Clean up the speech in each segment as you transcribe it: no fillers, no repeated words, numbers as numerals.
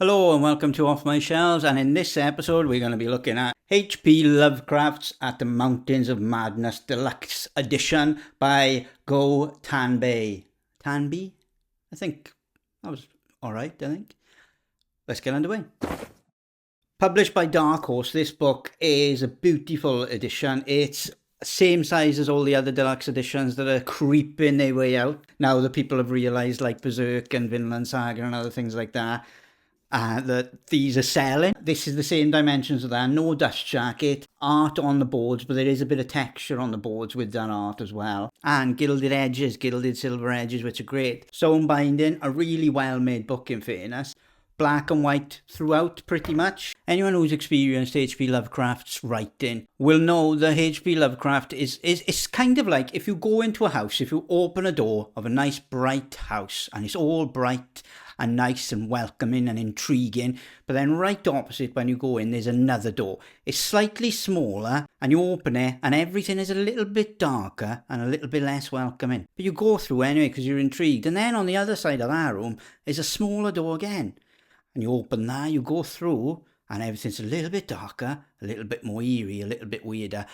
Hello and welcome to Off My Shelves, and in this episode we're going to be looking at H.P. Lovecraft's At the Mountains of Madness Deluxe Edition by Gou Tanabe. Tanby? I think that was alright, I think. Let's get underway. Published by Dark Horse, this book is a beautiful edition. It's same size as all the other deluxe editions that are creeping their way out. Now that people have realised, like Berserk and Vinland Saga and other things like that, that these are selling. This is the same dimensions of that. No dust jacket, art on the boards, but there is a bit of texture on the boards with that art as well. And gilded edges, gilded silver edges, which are great. Sewn binding, a really well-made book in fairness. Black and white throughout, pretty much. Anyone who's experienced H.P. Lovecraft's writing will know that H.P. Lovecraft is kind of like if you go into a house, if you open a door of a nice bright house and it's all bright and nice and welcoming and intriguing, but then right opposite when you go in there's another door. It's slightly smaller and you open it and everything is a little bit darker and a little bit less welcoming. But you go through anyway because you're intrigued, and then on the other side of that room is a smaller door again. And you open that, you go through, and everything's a little bit darker, a little bit more eerie, a little bit weirder.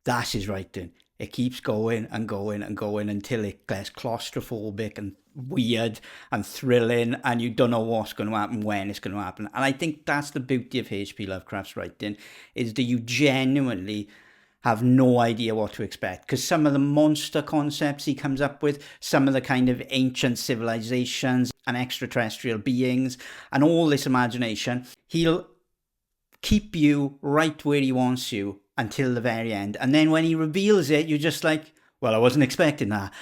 That's his writing. It keeps going and going and going until it gets claustrophobic and weird and thrilling, and you don't know what's going to happen, when it's going to happen. And I think that's the beauty of H.P. Lovecraft's writing, is that you genuinely have no idea what to expect, because some of the monster concepts he comes up with, some of the kind of ancient civilizations and extraterrestrial beings and all this imagination, he'll keep you right where he wants you until the very end. And then when he reveals it, you're just like, well, I wasn't expecting that.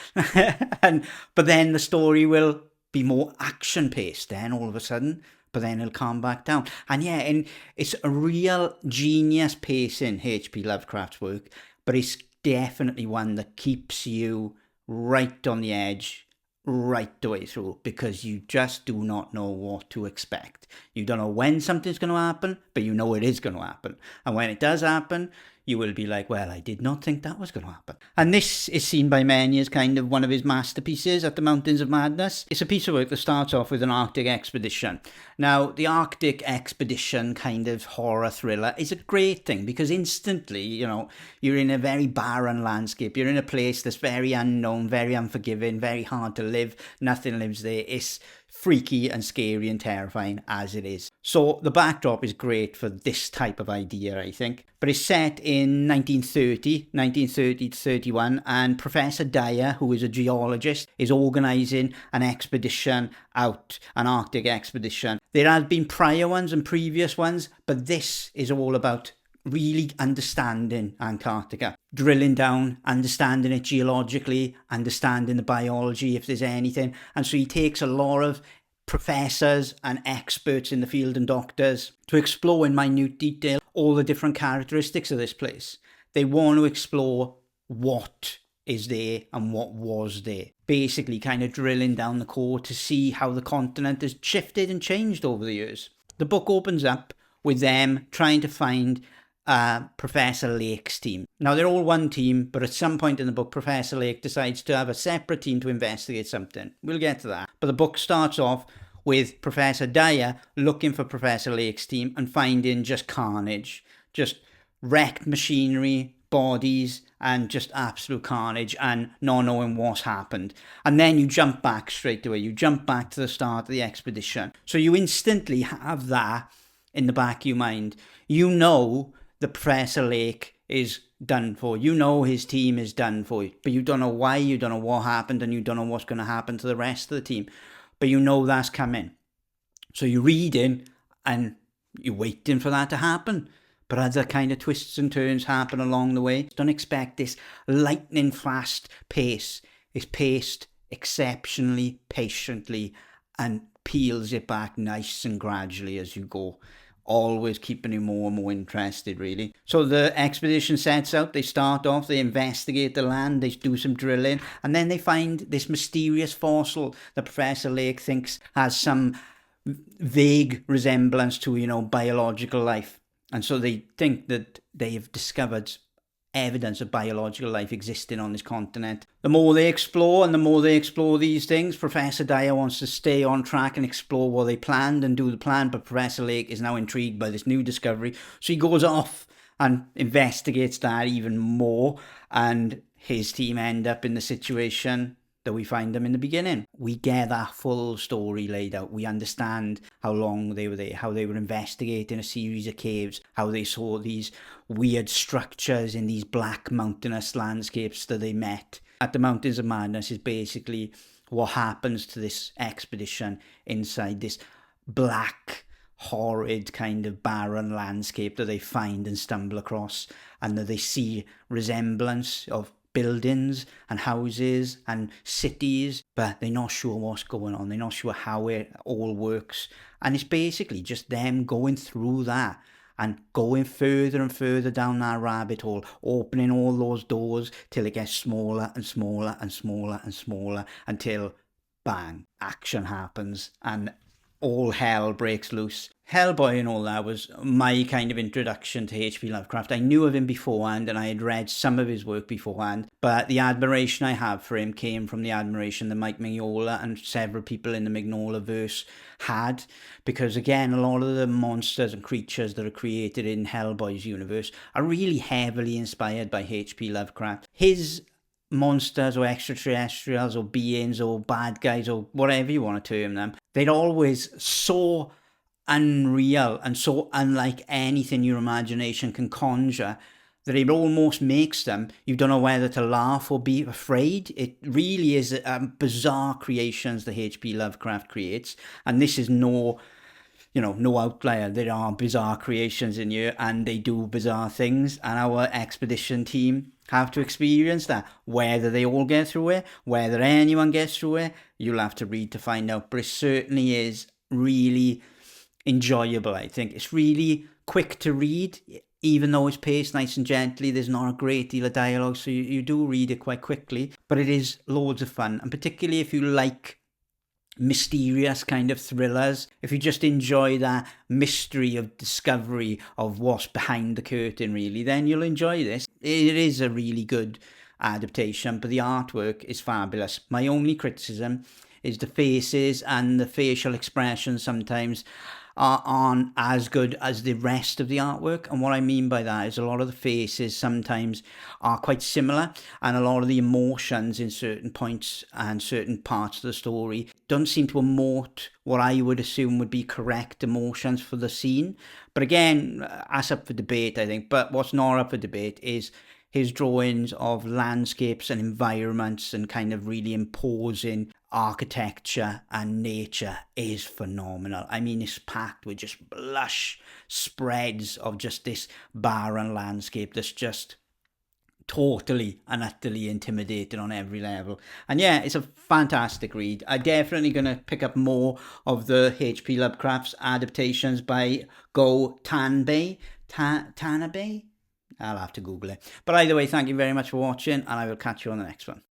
But then the story will be more action-paced then all of a sudden, but then it'll calm back down. And yeah, and it's a real genius pacing, H.P. Lovecraft's work, but it's definitely one that keeps you right on the edge, right the way through, because you just do not know what to expect. You don't know when something's going to happen, but you know it is going to happen. And when it does happen, you will be like, well, I did not think that was going to happen. And this is seen by many as kind of one of his masterpieces, At the Mountains of Madness. It's a piece of work that starts off with an Arctic expedition. Now, the Arctic expedition kind of horror thriller is a great thing because instantly, you're in a very barren landscape. You're in a place that's very unknown, very unforgiving, very hard to live. Nothing lives there. It's freaky and scary and terrifying as it is. So the backdrop is great for this type of idea, I think. But it's set in 1930 to 31, and Professor Dyer, who is a geologist, is organising an expedition out, an Arctic expedition. There have been prior ones and previous ones, but this is all about really understanding Antarctica, drilling down, understanding it geologically, understanding the biology if there's anything. And so he takes a lot of professors and experts in the field and doctors to explore in minute detail all the different characteristics of this place. They want to explore what is there and what was there. Basically kind of drilling down the core to see how the continent has shifted and changed over the years. The book opens up with them trying to find Professor Lake's team. Now, they're all one team, but at some point in the book, Professor Lake decides to have a separate team to investigate something. We'll get to that. But the book starts off with Professor Dyer looking for Professor Lake's team and finding just carnage, just wrecked machinery, bodies, and just absolute carnage and not knowing what's happened. And then you jump back straight away. You jump back to the start of the expedition. So you instantly have that in the back of your mind. You know the Professor Lake is done for. You know his team is done for, but you don't know why, you don't know what happened, and you don't know what's going to happen to the rest of the team. But you know that's coming. So you're reading and you're waiting for that to happen. But other kind of twists and turns happen along the way. Don't expect this lightning fast pace. It's paced exceptionally patiently and peels it back nice and gradually as you go. Always keeping you more and more interested, really. So the expedition sets out, they start off, they investigate the land, they do some drilling, and then they find this mysterious fossil that Professor Lake thinks has some vague resemblance to, biological life. And so they think that they have discovered evidence of biological life existing on this continent. The more they explore, and the more they explore these things, Professor Dyer wants to stay on track and explore what they planned and do the plan, but Professor Lake is now intrigued by this new discovery, so he goes off and investigates that even more, and his team end up in the situation that we find them in the beginning. We get that full story laid out. We understand how long they were there, how they were investigating a series of caves, how they saw these weird structures in these black mountainous landscapes that they met. At the Mountains of Madness is basically what happens to this expedition inside this black, horrid kind of barren landscape that they find and stumble across, and that they see resemblance of buildings and houses and cities, but they're not sure what's going on. They're not sure how it all works. And it's basically just them going through that and going further and further down that rabbit hole, opening all those doors till it gets smaller and smaller and smaller and smaller until, bang, action happens and all hell breaks loose. Hellboy and all that was my kind of introduction to H.P. Lovecraft. I knew of him beforehand and I had read some of his work beforehand, but the admiration I have for him came from the admiration that Mike Mignola and several people in the Mignola-verse had, because again, a lot of the monsters and creatures that are created in Hellboy's universe are really heavily inspired by H.P. Lovecraft. His monsters or extraterrestrials or beings or bad guys or whatever you want to term them, they're always so unreal and so unlike anything your imagination can conjure that it almost makes them, you don't know whether to laugh or be afraid. It really is bizarre creations that H.P. Lovecraft creates, and this is no outlier. There are bizarre creations in here and they do bizarre things, and our expedition team have to experience that. Whether they all get through it, whether anyone gets through it, you'll have to read to find out, but it certainly is really enjoyable. I think it's really quick to read, even though it's paced nice and gently. There's not a great deal of dialogue, so you do read it quite quickly, but it is loads of fun, and particularly if you like mysterious kind of thrillers, if you just enjoy that mystery of discovery of what's behind the curtain, really, then you'll enjoy this. It is a really good adaptation, but the artwork is fabulous. My only criticism is the faces and the facial expressions sometimes aren't as good as the rest of the artwork. And what I mean by that is a lot of the faces sometimes are quite similar, and a lot of the emotions in certain points and certain parts of the story don't seem to emote what I would assume would be correct emotions for the scene. But again, that's up for debate, I think. But what's not up for debate is his drawings of landscapes and environments and kind of really imposing architecture and nature is phenomenal. I mean, it's packed with just lush spreads of just this barren landscape that's just totally and utterly intimidating on every level. And yeah, it's a fantastic read. I'm definitely going to pick up more of the H.P. Lovecraft's adaptations by Gou Tanabe. Tanabe? I'll have to Google it. But either way, thank you very much for watching, and I will catch you on the next one.